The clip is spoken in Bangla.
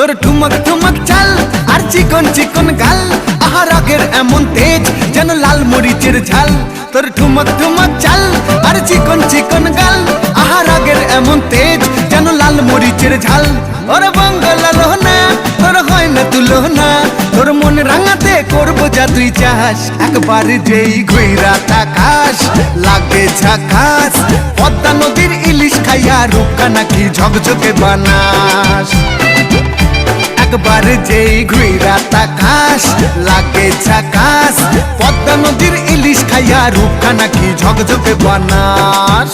তোর ঠুমক ঠুমক চাল আর চিকন চিকন গাল, আহা রাগের এমন তেজ যেন লাল মরিচের ঝাল। তোর ঠুমক ঠুমক চাল আর চিকন চিকন গাল, আহা রাগের এমন তেজ যেন লাল মরিচের ঝাল। ওরে বাঙ্গালা লোহনা তোর হয় না তুলনা, তোর মন রাঙাতে করবো যা তুই চাস। একবার যেই ঘুইরা তাকাস লাগে ঝাকাস, পদ্মা নদীর ইলিশ খাইয়া রূপকা নাকি ঝকঝকে বানাস। একবার যেই ঘুইরা তাকাস লাগে ঝাকাস, পদ্মা নদীর ইলিশ খাইয়া রূপকা নাকি ঝকঝকে বানাস।